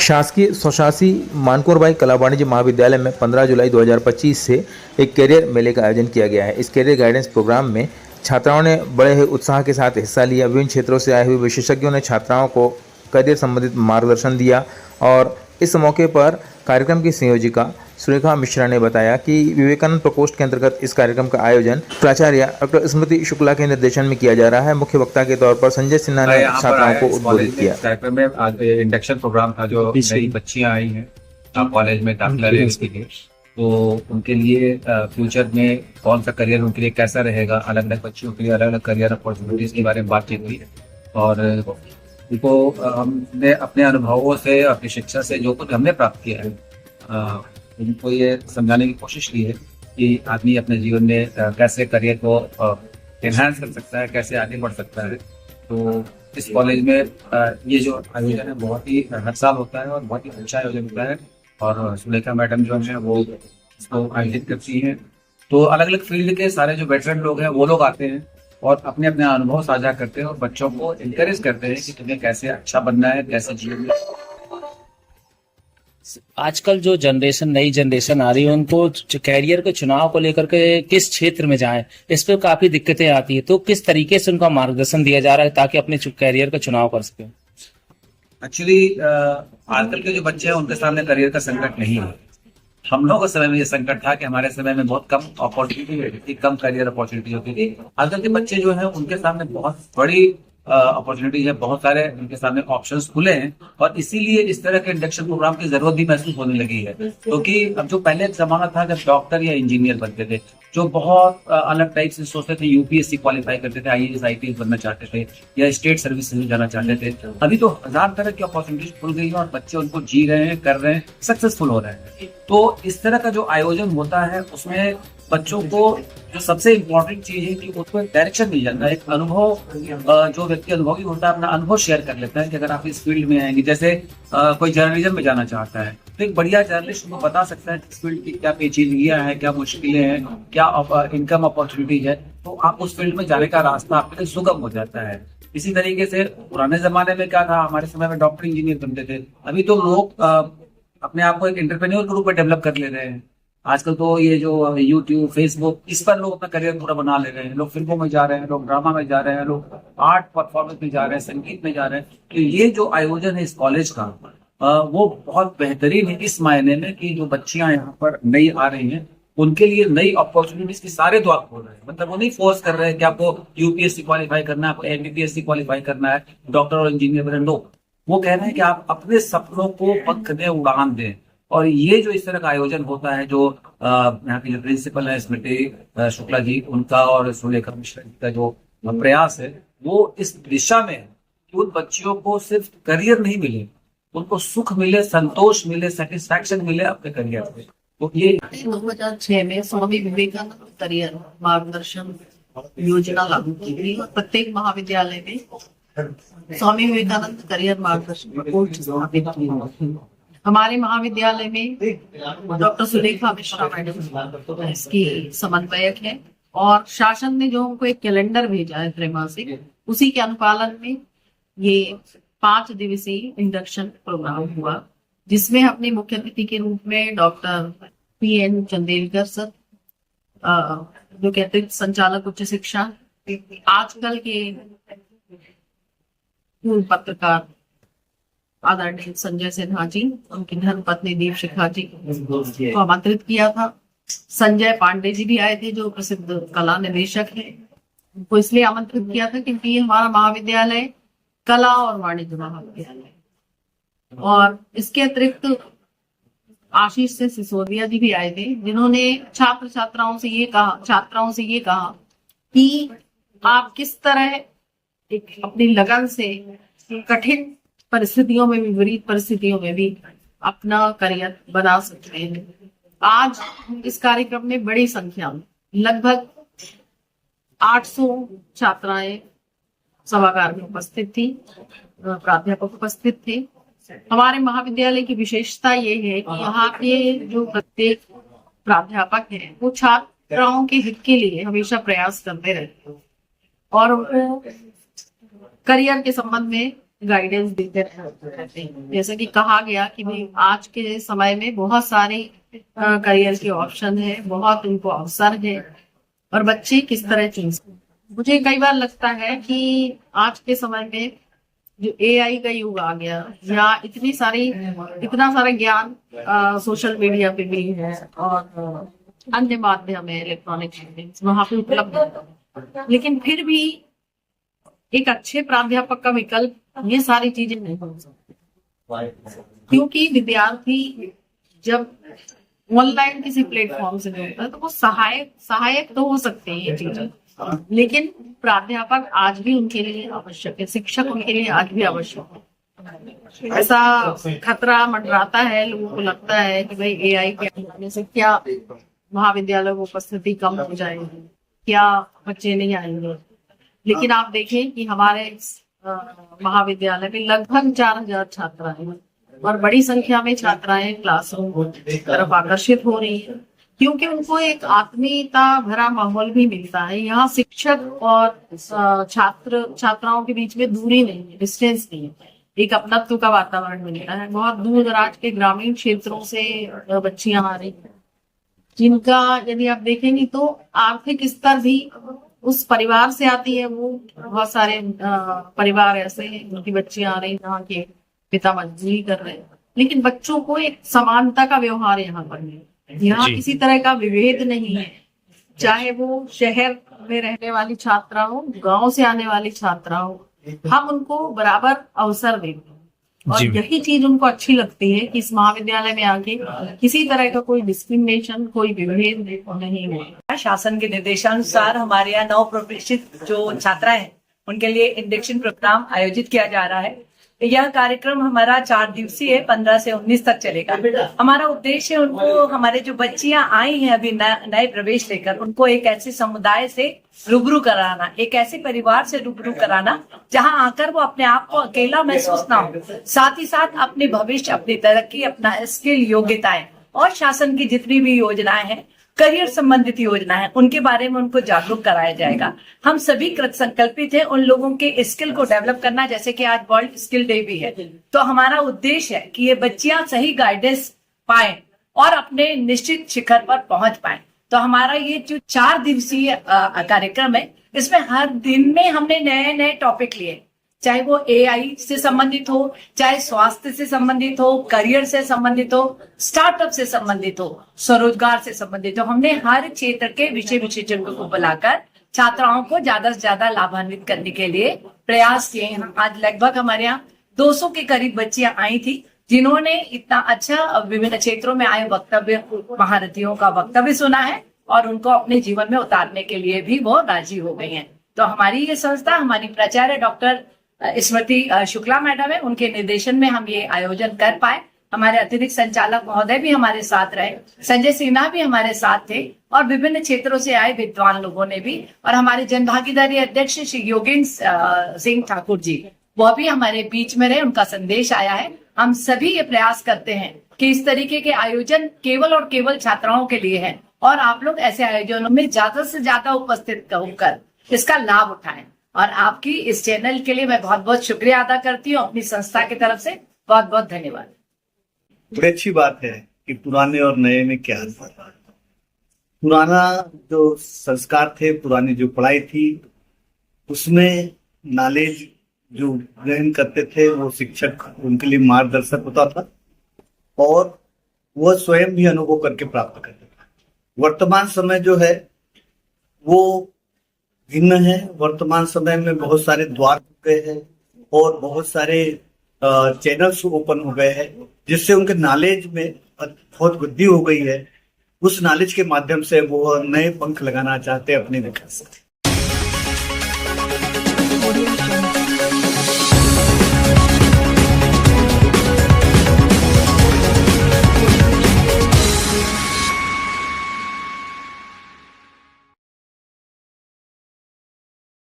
शासकीय स्वशासी मानकोरबाई कला वाणिज्य महाविद्यालय में 15 जुलाई 2025 से एक करियर मेले का आयोजन किया गया है। इस करियर गाइडेंस प्रोग्राम में छात्राओं ने बड़े ही उत्साह के साथ हिस्सा लिया। विभिन्न क्षेत्रों से आए हुए विशेषज्ञों ने छात्राओं को करियर संबंधित मार्गदर्शन दिया और इस मौके पर कार्यक्रम की संयोजिका सुरेखा मिश्रा ने बताया कि विवेकानंद प्रकोष्ठ के अंतर्गत इस कार्यक्रम का आयोजन प्राचार्य डॉक्टर स्मृति शुक्ला के निर्देशन में किया जा रहा है। मुख्य वक्ता के तौर पर संजय सिन्हा ने छात्राओं को उद्बोधित किया। कार्यक्रम में आज इंडक्शन प्रोग्राम था, जो नई बच्चियां आई हैं कॉलेज में दाखिला लेने के लिए, तो उनके लिए फ्यूचर में कौन सा करियर उनके लिए कैसा रहेगा, अलग अलग बच्चियों के लिए अलग अलग करियर अपॉर्चुनिटीज के बारे में बातचीत हुई है। और उनको हमने अपने अनुभवों से, अपनी शिक्षा से जो कुछ हमने प्राप्त किया है, उनको ये समझाने की कोशिश की है कि आदमी अपने जीवन में कैसे करियर को एनहांस कर सकता है, कैसे आगे बढ़ सकता है। तो इस कॉलेज में ये जो आयोजन है बहुत ही हर साल होता है और बहुत ही अच्छा आयोजन होता है। और सुलेखा मैडम जो है वो इसको आयोजित करती हैं। तो अलग अलग फील्ड के सारे जो वेटरन लोग हैं वो लोग आते हैं और अपने अपने अनुभव साझा करते हैं और बच्चों को इनकरेज करते हैं कि तुम्हें कैसे अच्छा बनना है, कैसे जीवन में। आजकल जो जनरेशन, नई जनरेशन आ रही है, उनको कैरियर के चुनाव को लेकर के किस क्षेत्र में जाएं, इस पे काफी दिक्कतें आती है। तो किस तरीके से उनका मार्गदर्शन दिया जा रहा है ताकि अपने कैरियर का चुनाव कर सके? एक्चुअली आजकल के जो बच्चे हैं उनके सामने करियर का संकट नहीं है। हम लोगों के समय में ये संकट था कि हमारे समय में बहुत कम अपॉर्चुनिटी होती थी, कम करियर अपॉर्चुनिटी होती थी। आजकल के बच्चे जो हैं उनके सामने बहुत बड़ी अपॉर्चुनिटीज है, बहुत सारे उनके सामने ऑप्शंस खुले हैं और इसीलिए इस तरह के इंडक्शन प्रोग्राम की जरूरत भी महसूस होने लगी है। क्योंकि अब जो पहले एक जमाना था जब डॉक्टर या इंजीनियर बनते थे, जो बहुत अलग टाइप से सोचते थे, यूपीएससी क्वालिफाई करते थे, आईएएस आईपीएस बनना चाहते थे या स्टेट सर्विस में जाना चाहते थे। अभी तो हजार तरह की अपॉर्चुनिटीज खुल गई है और बच्चे उनको जी रहे हैं, कर रहे हैं, सक्सेसफुल हो रहे हैं। तो इस तरह का जो आयोजन होता है उसमें बच्चों को जो सबसे इम्पोर्टेंट चीज है कि उसको एक डायरेक्शन मिल जाता है, एक अनुभव। जो व्यक्ति अनुभवी होता है अपना अनुभव शेयर कर लेता है कि अगर आप इस फील्ड में आएंगे, जैसे कोई जर्नलिज्म में जाना चाहता है तो एक बढ़िया जर्नलिस्ट उनको बता सकता है इस फील्ड की क्या पेचीदगियां हैं, क्या मुश्किलें हैं, क्या इनकम अपॉर्चुनिटीज है। तो आप उस फील्ड में जाने का रास्ता आपके लिए सुगम हो जाता है। इसी तरीके से पुराने जमाने में क्या था, हमारे समय में डॉक्टर इंजीनियर बनते थे। अभी तो लोग अपने आप को एक एंटरप्रेन्योर के रूप में डेवलप कर ले रहे हैं। आजकल तो ये जो यूट्यूब, फेसबुक, इस पर लोग अपना करियर पूरा बना ले रहे हैं। लोग फिल्मों में जा रहे हैं, लोग ड्रामा में जा रहे हैं, लोग आर्ट परफॉर्मेंस में जा रहे हैं, संगीत में जा रहे हैं। तो ये जो आयोजन है इस कॉलेज का वो बहुत बेहतरीन है इस मायने में कि जो बच्चियां यहाँ पर नई आ रही हैं उनके लिए नई अपॉर्चुनिटीज के सारे द्वार खोल रहे हैं। मतलब वो नहीं फोर्स कर रहे हैं कि आपको यूपीएससी क्वालिफाई करना है, आपको एमबीबीएससी क्वालिफाई करना है, डॉक्टर और इंजीनियर बनना। नो, वो कह रहे हैं कि आप अपने सपनों को पंख दें, उड़ान दें। और ये जो इस तरह का आयोजन होता है, जो यहाँ की जो प्रिंसिपल है स्मृति शुक्ला जी, उनका और सुलेखा मिश्रा जी का जो प्रयास है वो इस दिशा में है कि उन बच्चियों को सिर्फ करियर नहीं मिले, उनको सुख मिले, संतोष मिले, सेटिस्फैक्शन मिले अपने करियर से। तो ये 2006 में स्वामी विवेकानंद करियर मार्गदर्शन योजना लागू की गई और प्रत्येक महाविद्यालय में स्वामी विवेकानंद करियर मार्गदर्शन प्रकोष्ठ स्थापित किए। हमारे महाविद्यालय में डॉक्टर सुलेखा मिश्रा मैडम इसकी समन्वयक है और शासन ने जो हमको एक कैलेंडर भेजा है त्रैमासिक, उसी के अनुपालन में ये 5 दिवसीय इंडक्शन प्रोग्राम हुआ, जिसमें अपने मुख्य अतिथि के रूप में डॉक्टर पीएन चंदेलकर सर, जो के अतिरिक्त संचालक उच्च शिक्षा, आजकल के पत्रकार आदरणीय संजय सिन्हा जी, उनकी धर्मपत्नी दीपशिखा जी को आमंत्रित किया था। संजय पांडे जी भी आए थे जो प्रसिद्ध कला निदेशक हैं। उनको इसलिए आमंत्रित किया था क्योंकि हमारा महाविद्यालय कला और वाणिज्य महाविद्यालय। और इसके अतिरिक्त आशीष से सिसोदिया जी भी आए थे, जिन्होंने छात्राओं से ये कहा कि आप किस तरह एक अपनी लगन से कठिन परिस्थितियों में भी, विपरीत परिस्थितियों में भी अपना करियर बना सकते हैं। आज इस कार्यक्रम में बड़ी संख्या में लगभग 800 छात्राएं सभागार में उपस्थित थी, प्राध्यापक उपस्थित थे। हमारे महाविद्यालय की विशेषता ये है कि यहाँ के जो प्रत्येक प्राध्यापक हैं वो छात्राओं के हित के लिए हमेशा प्रयास करते रहते हैं और उनको करियर के संबंध में गाइडेंस देते रहते हैं। जैसे कि कहा गया कि भाई आज के समय में बहुत सारे करियर के ऑप्शन है, बहुत उनको अवसर है और बच्चे किस तरह चूज। मुझे कई बार लगता है कि आज के समय में जो एआई का युग आ गया या इतना सारा ज्ञान सोशल मीडिया पे भी है और अन्य माध्यम है, इलेक्ट्रॉनिक मीडियम्स वहां पे उपलब्ध है, लेकिन फिर भी एक अच्छे प्राध्यापक का विकल्प ये सारी चीजें नहीं हो सकती, क्योंकि विद्यार्थी जब ऑनलाइन किसी प्लेटफॉर्म से जुड़ता है तो वो सहायक तो हो सकते हैं ये चीजें, लेकिन प्राध्यापक आज भी उनके लिए आवश्यक है, शिक्षक उनके लिए आज भी आवश्यक है। ऐसा खतरा मंडराता है, लोगों को लगता है कि भाई एआई के आने से क्या महाविद्यालय में उपस्थिति कम हो जाएगी, क्या बच्चे नहीं आएंगे, लेकिन आप देखें कि हमारे महाविद्यालय में लगभग 4000 छात्राएं हैं और बड़ी संख्या में छात्राएं क्लासरूम की तरफ आकर्षित हो रही है, क्योंकि उनको एक आत्मीयता भरा माहौल भी मिलता है। यहाँ शिक्षक और छात्राओं के बीच में दूरी नहीं है, डिस्टेंस नहीं है, एक अपनत्व का वातावरण मिलता है। बहुत दूर दराज के ग्रामीण क्षेत्रों से बच्चियां आ रही हैं, जिनका यदि आप देखेंगे तो आर्थिक स्तर भी उस परिवार से आती है। वो बहुत सारे परिवार ऐसे हैं उनकी बच्चियां आ रही हैं जहाँ के पिता मजदूरी कर रहे हैं, लेकिन बच्चों को एक समानता का व्यवहार यहाँ पर नहीं, यहाँ किसी तरह का विभेद नहीं है, चाहे वो शहर में रहने वाली छात्रा हो, गांव से आने वाली छात्रा हो, हम उनको बराबर अवसर देते हैं और यही चीज उनको अच्छी लगती है कि इस महाविद्यालय में आके किसी तरह का कोई डिस्क्रिमिनेशन, कोई विभेद नहीं है। शासन के निर्देशानुसार हमारे यहाँ नव प्रवेशित जो छात्रा है उनके लिए इंडक्शन प्रोग्राम आयोजित किया जा रहा है। यह कार्यक्रम हमारा 4 दिवसीय 15 से 19 तक चलेगा। हमारा उद्देश्य है उनको, हमारे जो बच्चियां आई हैं अभी नए प्रवेश लेकर, उनको एक ऐसे समुदाय से रूबरू कराना, एक ऐसे परिवार से रूबरू कराना जहां आकर वो अपने आप को अकेला महसूस ना हो, साथ ही साथ अपने भविष्य, अपनी तरक्की, अपना स्किल, योग्यताएं और शासन की जितनी भी योजनाएं हैं, करियर संबंधित योजना है, उनके बारे में उनको जागरूक कराया जाएगा। हम सभी कृत संकल्पित हैं उन लोगों के स्किल को डेवलप करना, जैसे कि आज वर्ल्ड स्किल डे भी है, तो हमारा उद्देश्य है कि ये बच्चियां सही गाइडेंस पाएं और अपने निश्चित शिखर पर पहुंच पाएं। तो हमारा ये जो 4 दिवसीय कार्यक्रम है, इसमें हर दिन में हमने नए नए टॉपिक लिए, चाहे वो एआई से संबंधित हो, चाहे स्वास्थ्य से संबंधित हो, करियर से संबंधित हो, स्टार्टअप से संबंधित हो, स्वरोजगार से संबंधित हो। हमने हर क्षेत्र के विशेषज्ञों को बुलाकर छात्राओं को ज्यादा से ज्यादा लाभान्वित करने के लिए प्रयास किए हैं। आज लगभग हमारे यहाँ 200 के करीब बच्चियां आई थी, जिन्होंने इतना अच्छा विभिन्न क्षेत्रों में आए वक्तव्य, महारथियों का वक्तव्य सुना है और उनको अपने जीवन में उतारने के लिए भी वो राजी हो गई हैं। तो हमारी ये संस्था, हमारी प्राचार्य डॉक्टर स्मृति शुक्ला मैडम है, उनके निर्देशन में हम ये आयोजन कर पाए। हमारे अतिरिक्त संचालक महोदय भी हमारे साथ रहे, संजय सिन्हा भी हमारे साथ थे और विभिन्न क्षेत्रों से आए विद्वान लोगों ने भी, और हमारे जनभागीदारी अध्यक्ष श्री योगेंद्र सिंह ठाकुर जी, वह भी हमारे बीच में रहे, उनका संदेश आया है। हम सभी ये प्रयास करते हैं कि इस तरीके के आयोजन केवल और केवल छात्राओं के लिए है और आप लोग ऐसे आयोजनों में ज्यादा से ज्यादा उपस्थित होकर इसका लाभ उठाएं। और आपकी इस चैनल के लिए मैं बहुत बहुत शुक्रिया अदा करती हूँ, अपनी संस्था की तरफ से बहुत बहुत धन्यवाद। बड़ी अच्छी बात है कि पुराने और नए में क्या अंतर है। पुराना जो संस्कार थे, पुरानी जो पढ़ाई थी, उसमें नॉलेज जो ग्रहण करते थे वो शिक्षक उनके लिए मार्गदर्शक होता था और वह स्वयं भी अनुभव करके प्राप्त करते थे। वर्तमान समय जो है वो भिन्न है। वर्तमान समय में बहुत सारे द्वार हो गए हैं और बहुत सारे चैनल्स ओपन हो गए हैं, जिससे उनके नॉलेज में बहुत वृद्धि हो गई है। उस नॉलेज के माध्यम से वो नए पंख लगाना चाहते हैं अपने विकास।